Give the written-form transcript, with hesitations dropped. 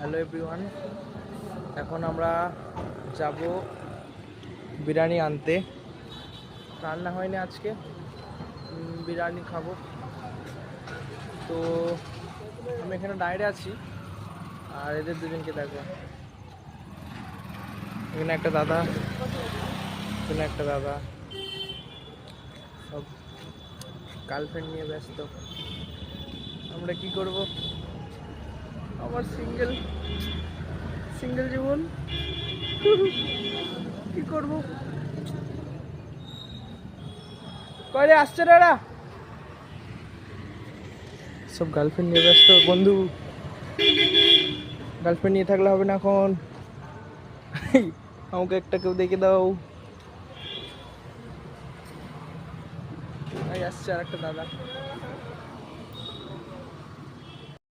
Hello everyone, এখন আমরা যাব বিরিয়ানি আনতে। রান্না হয়নি আজকে, বিরিয়ানি খাবো। তো আমি এখানে দাঁড়িয়ে আছি, আর এদের দুজনকে দেখো। এখানে একটা দাদা, এখানে একটা দাদা, সব গার্লফ্রেন্ড নিয়ে ব্যস্ত। আমরা কি করব? আমার সিঙ্গেল জীবন, কি করব? কয়রে আসছে রে এরা? সব গার্লফ্রেন্ড নিয়ে ব্যস্ত। বন্ধু, গার্লফ্রেন্ড নিয়ে থাকলে হবে না এখন। আমাকে একটা কেউ দেখে দাও। আসছে আর একটা দাদা।